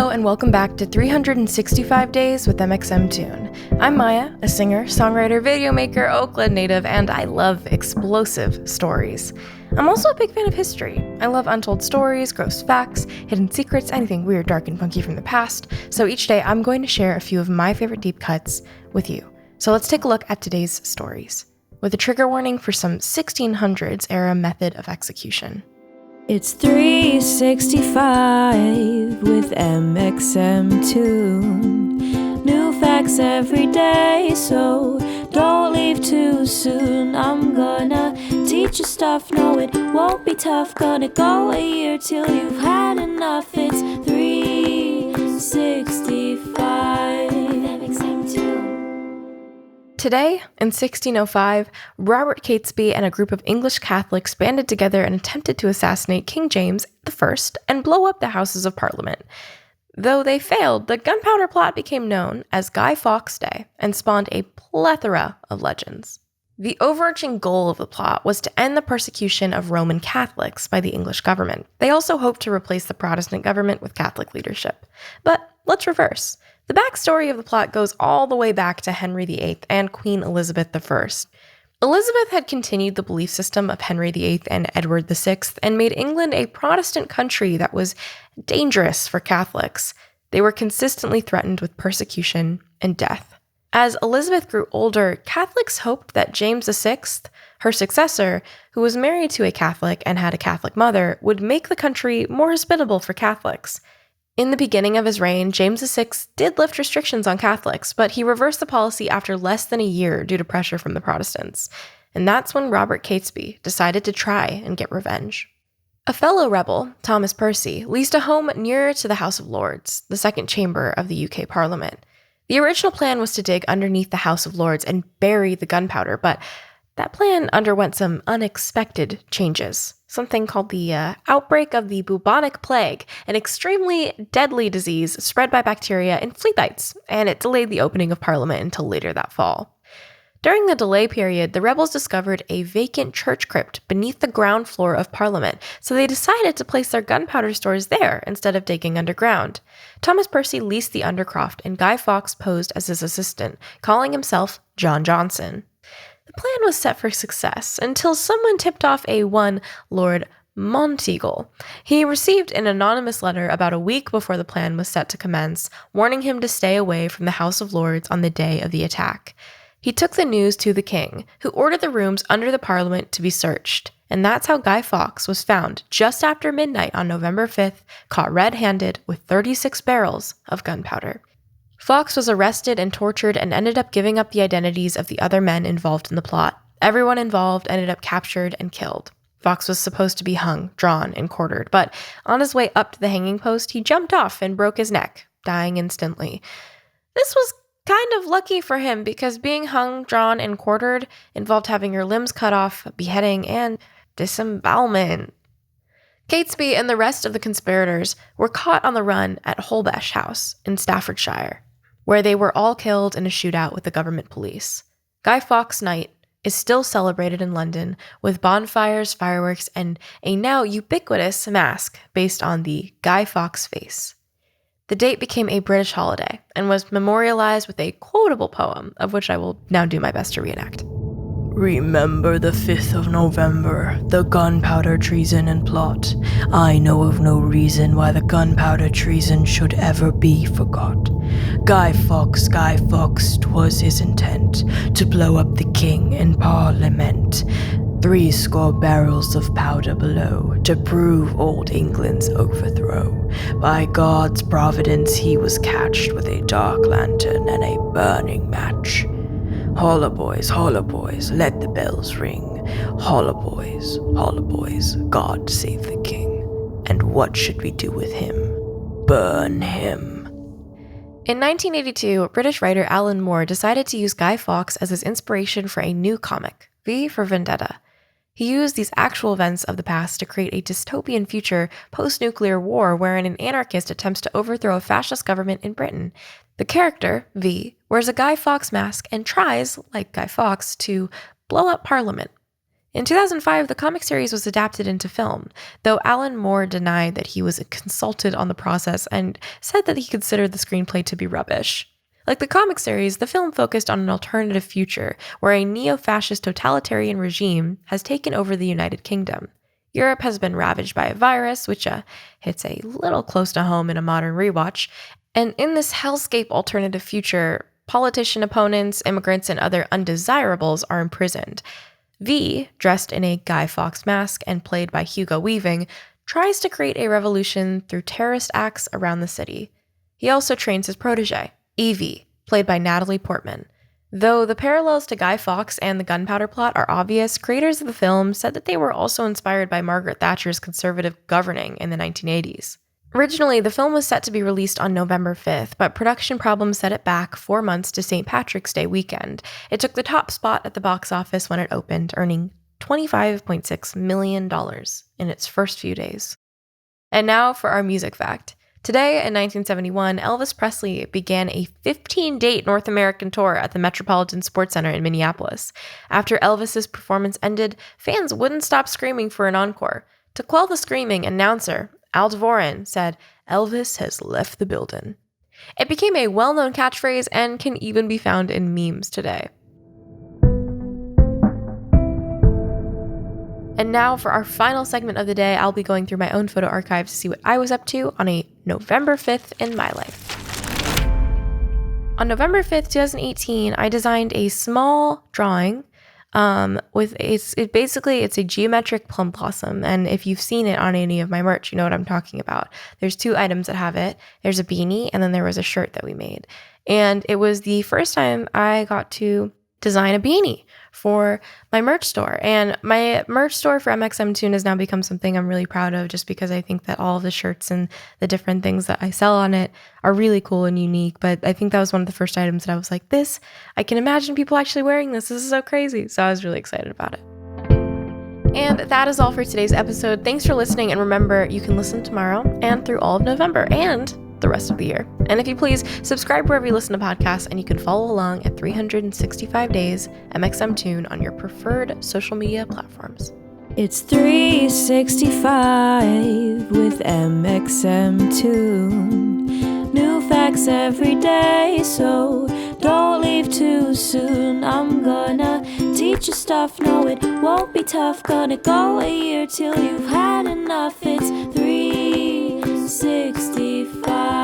Hello and welcome back to 365 Days with mxmtoon. I'm Maia, a singer, songwriter, video maker, Oakland native, and I love explosive stories. I'm also a big fan of history. I love untold stories, gross facts, hidden secrets, anything weird, dark, and funky from the past. So each day I'm going to share a few of my favorite deep cuts with you. So let's take a look at today's stories, with a trigger warning for some 1600s era method of execution. It's 365 with mxmtoon. New facts every day, so don't leave too soon. I'm gonna teach you stuff, no it won't be tough. Gonna go a year till you've had enough. It's 365 mxmtoon. Today, in 1605, Robert Catesby and a group of English Catholics banded together and attempted to assassinate King James I and blow up the Houses of Parliament. Though they failed, the gunpowder plot became known as Guy Fawkes Day and spawned a plethora of legends. The overarching goal of the plot was to end the persecution of Roman Catholics by the English government. They also hoped to replace the Protestant government with Catholic leadership. But let's reverse. The backstory of the plot goes all the way back to Henry VIII and Queen Elizabeth I. Elizabeth had continued the belief system of Henry VIII and Edward VI and made England a Protestant country that was dangerous for Catholics. They were consistently threatened with persecution and death. As Elizabeth grew older, Catholics hoped that James VI, her successor, who was married to a Catholic and had a Catholic mother, would make the country more hospitable for Catholics. In the beginning of his reign, James VI did lift restrictions on Catholics, but he reversed the policy after less than a year due to pressure from the Protestants. And that's when Robert Catesby decided to try and get revenge. A fellow rebel, Thomas Percy, leased a home nearer to the House of Lords, the second chamber of the UK Parliament. The original plan was to dig underneath the House of Lords and bury the gunpowder, but that plan underwent some unexpected changes. Something called the outbreak of the bubonic plague, an extremely deadly disease spread by bacteria in flea bites, and it delayed the opening of Parliament until later that fall. During the delay period, the rebels discovered a vacant church crypt beneath the ground floor of Parliament, so they decided to place their gunpowder stores there instead of digging underground. Thomas Percy leased the undercroft, and Guy Fawkes posed as his assistant, calling himself John Johnson. The plan was set for success until someone tipped off a one Lord Monteagle. He received an anonymous letter about a week before the plan was set to commence, warning him to stay away from the House of Lords on the day of the attack. He took the news to the king, who ordered the rooms under the Parliament to be searched. And that's how Guy Fawkes was found just after midnight on November 5th, caught red-handed with 36 barrels of gunpowder. Fawkes was arrested and tortured and ended up giving up the identities of the other men involved in the plot. Everyone involved ended up captured and killed. Fawkes was supposed to be hung, drawn, and quartered, but on his way up to the hanging post, he jumped off and broke his neck, dying instantly. This was kind of lucky for him because being hung, drawn, and quartered involved having your limbs cut off, beheading, and disembowelment. Catesby and the rest of the conspirators were caught on the run at Holbesh House in Staffordshire, where they were all killed in a shootout with the government police. Guy Fawkes Night is still celebrated in London with bonfires, fireworks, and a now ubiquitous mask based on the Guy Fawkes face. The date became a British holiday and was memorialized with a quotable poem, of which I will now do my best to reenact. Remember the 5th of November, the gunpowder treason and plot. I know of no reason why the gunpowder treason should ever be forgot. Guy Fawkes, 'twas his intent to blow up the king in Parliament. 80 barrels of powder below to prove old England's overthrow. By God's providence he was catched with a dark lantern and a burning match. Holla boys, let the bells ring. Holla boys, God save the king. And what should we do with him? Burn him. In 1982, British writer Alan Moore decided to use Guy Fawkes as his inspiration for a new comic, V for Vendetta. He used these actual events of the past to create a dystopian future post-nuclear war wherein an anarchist attempts to overthrow a fascist government in Britain. The character, V, wears a Guy Fawkes mask and tries, like Guy Fawkes, to blow up Parliament. In 2005, the comic series was adapted into film, though Alan Moore denied that he was consulted on the process and said that he considered the screenplay to be rubbish. Like the comic series, the film focused on an alternative future where a neo-fascist totalitarian regime has taken over the United Kingdom. Europe has been ravaged by a virus, which hits a little close to home in a modern rewatch, and in this hellscape alternative future, politician opponents, immigrants, and other undesirables are imprisoned. V, dressed in a Guy Fawkes mask and played by Hugo Weaving, tries to create a revolution through terrorist acts around the city. He also trains his protege, Evie, played by Natalie Portman. Though the parallels to Guy Fawkes and the gunpowder plot are obvious, creators of the film said that they were also inspired by Margaret Thatcher's conservative governing in the 1980s. Originally, the film was set to be released on November 5th, but production problems set it back 4 months to St. Patrick's Day weekend. It took the top spot at the box office when it opened, earning $25.6 million in its first few days. And now for our music fact. Today, in 1971, Elvis Presley began a 15-date North American tour at the Metropolitan Sports Center in Minneapolis. After Elvis's performance ended, fans wouldn't stop screaming for an encore. To quell the screaming, announcer Al Dvorin said, "Elvis has left the building." It became a well-known catchphrase and can even be found in memes today. And now for our final segment of the day, I'll be going through my own photo archive to see what I was up to on a November 5th in my life. On November 5th, 2018, I designed a small drawing it's a geometric plum blossom. And if you've seen it on any of my merch, you know what I'm talking about. There's 2 items that have it. There's a beanie and then there was a shirt that we made. And it was the first time I got to design a beanie for my merch store. And my merch store for mxmtoon has now become something I'm really proud of, just because I think that all of the shirts and the different things that I sell on it are really cool and unique. But I think that was one of the first items that I was like, I can imagine people actually wearing this. This is so crazy. So I was really excited about it. And that is all for today's episode. Thanks for listening. And remember, you can listen tomorrow and through all of November and the rest of the year. And if you please, subscribe wherever you listen to podcasts, and you can follow along at 365 Days mxmtoon on your preferred social media platforms. It's 365 with mxmtoon. New facts every day, so don't leave too soon. I'm gonna teach you stuff, no it won't be tough. Gonna go a year till you've had enough. It's 365